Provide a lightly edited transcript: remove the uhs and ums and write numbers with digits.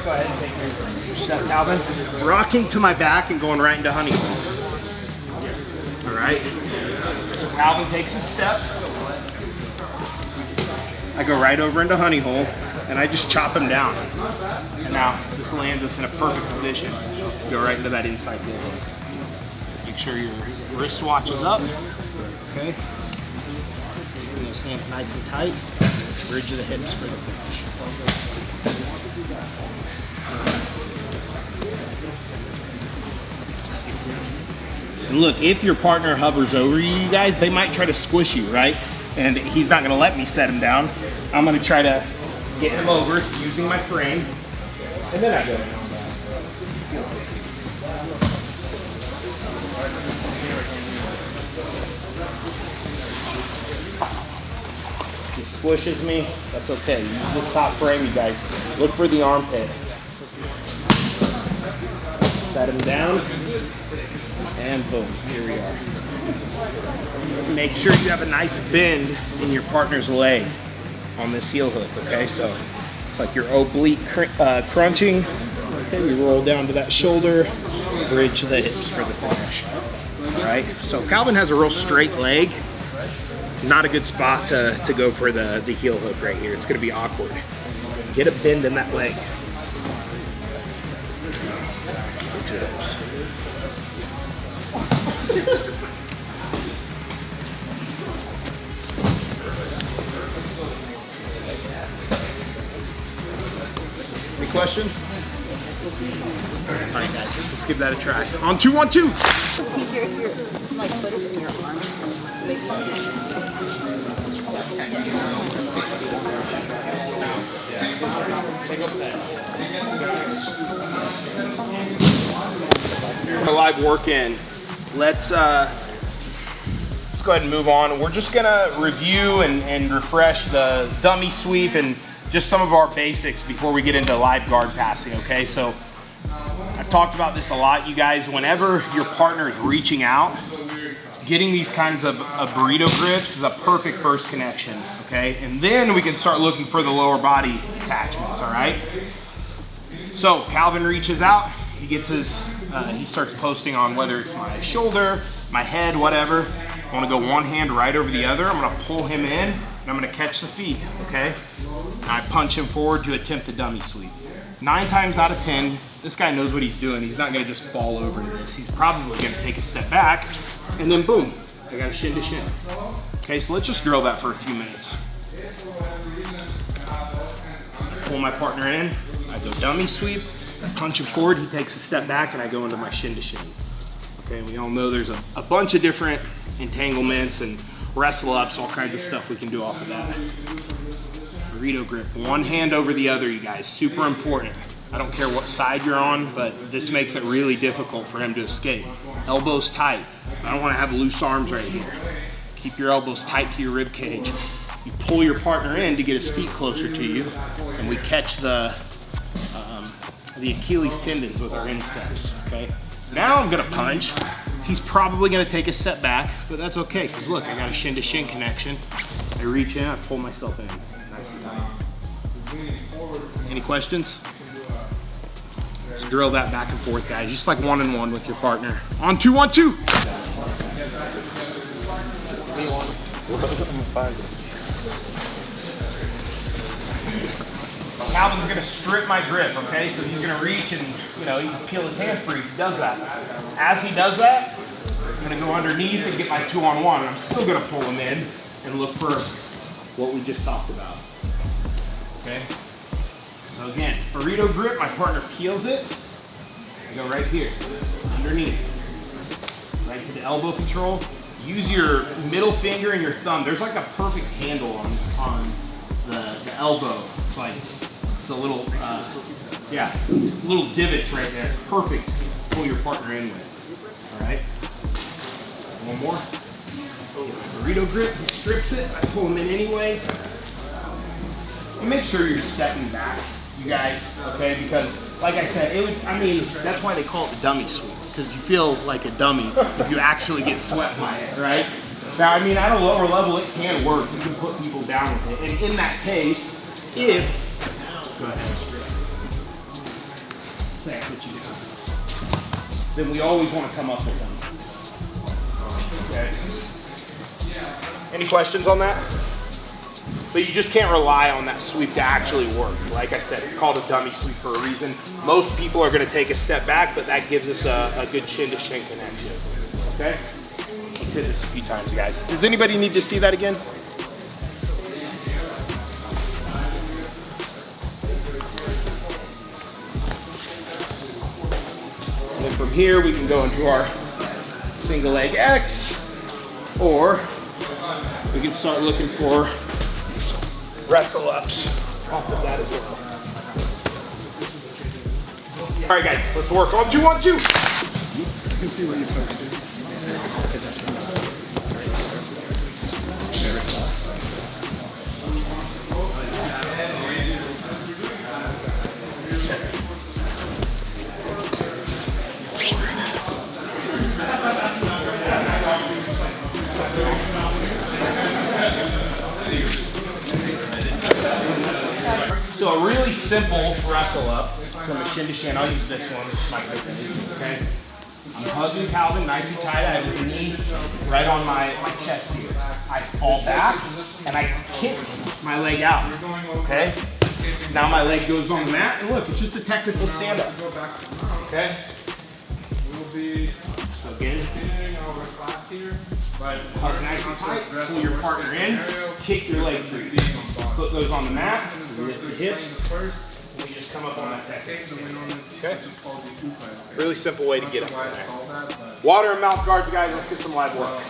go ahead and take your step, Calvin. Rocking to my back and going right into honey hole. All right. So Calvin takes a step. I go right over into honey hole and I just chop him down. And now this lands us in a perfect position. Go right into that inside heel hook. Make sure your wristwatch is up. Okay. Keeping those hands nice and tight. Bridge of the hips for the finish. And look, if your partner hovers over you guys, they might try to squish you, right? And he's not gonna let me set him down. I'm gonna try to get him over using my frame. And then I go down. He squishes me, that's okay. Use this top frame, you guys. Look for the armpit. Set him down. And boom, here we are. Make sure you have a nice bend in your partner's leg on this heel hook, okay? So it's like your oblique crunching. Okay, we roll down to that shoulder, bridge the hips for the finish. All right, so Calvin has a real straight leg. Not a good spot to go for the heel hook right here. It's gonna be awkward. Get a bend in that leg. Bridge the hips. Any questions? All right, guys, let's give that a try. On 2, 1, 2. It's easier if your foot is in your arm, so they can. A live work in. Let's go ahead and move on. We're just gonna review and refresh the dummy sweep and just some of our basics before we get into live guard passing, okay? So I've talked about this a lot, you guys. Whenever your partner is reaching out, getting these kinds of burrito grips is a perfect first connection, okay? And then we can start looking for the lower body attachments, all right? So Calvin reaches out, he gets his, he starts posting on whether it's my shoulder, my head, whatever. I wanna go one hand right over the other. I'm gonna pull him in and I'm gonna catch the feet, okay? And I punch him forward to attempt the dummy sweep. 9 times out of 10, this guy knows what he's doing. He's not gonna just fall over to this. He's probably gonna take a step back and then boom, I got a shin to shin. Okay, so let's just drill that for a few minutes. I pull my partner in, I go dummy sweep, I punch him forward, he takes a step back and I go into my shin to shin. Okay, we all know there's a bunch of different entanglements and wrestle ups, all kinds of stuff we can do off of that. Burrito grip, one hand over the other, you guys, super important. I don't care what side you're on, but this makes it really difficult for him to escape. Elbows tight. I don't want to have loose arms right here. Keep your elbows tight to your rib cage. You pull your partner in to get his feet closer to you, and we catch the Achilles tendons with our insteps, okay? Now I'm gonna punch. He's probably gonna take a step back, but that's okay, because look, I got a shin to shin connection. I reach in, I pull myself in. Nice and tight. Any questions? Let's drill that back and forth, guys, just like 1-on-1 with your partner. On 2, 1, 2. Calvin's gonna strip my grip, okay? So he's gonna reach and, you know, he can peel his hand free if he does that. As he does that, I'm gonna go underneath and get my 2-on-1. I'm still gonna pull him in and look for what we just talked about, okay? So again, burrito grip, my partner peels it. I go right here, underneath, right to the elbow control. Use your middle finger and your thumb. There's like a perfect handle on the elbow. It's like, it's a little, yeah, little divots right there. Perfect to pull your partner in with, all right? One more. Burrito grip, he strips it, I pull him in anyways. And make sure you're stepping back, you guys, okay? Because, like I said, that's why they call it the dummy sweep, because you feel like a dummy if you actually get swept by it, right? Now, I mean, at a lower level, it can work. You can put people down with it. And in that case, go ahead. what you do, then we always want to come up with them. Okay. Any questions on that? But you just can't rely on that sweep to actually work. Like I said, it's called a dummy sweep for a reason. Most people are going to take a step back, but that gives us a good shin to shin connection. Okay? Let's hit this a few times, guys. Does anybody need to see that again? And then from here, we can go into our single leg X, or we can start looking for wrestle ups off of that as well. All right, guys, let's work on 2, 1, 2. You can see what you're supposed to do. So a really simple wrestle up from a shin to shin. I'll use this one. This is my favorite. Okay. I'm hugging Calvin nice and tight. I have his knee right on my chest here. I fall back and I kick my leg out. Okay. Now my leg goes on the mat, and look, it's just a technical stand up. Okay. So again, hug nice and tight. Pull your partner in. Kick your leg free. Foot goes on the mat. Lift the hips. And we just come up on that technique. Okay? Really simple way to get up there. Water and mouth guards, guys. Let's get some live work.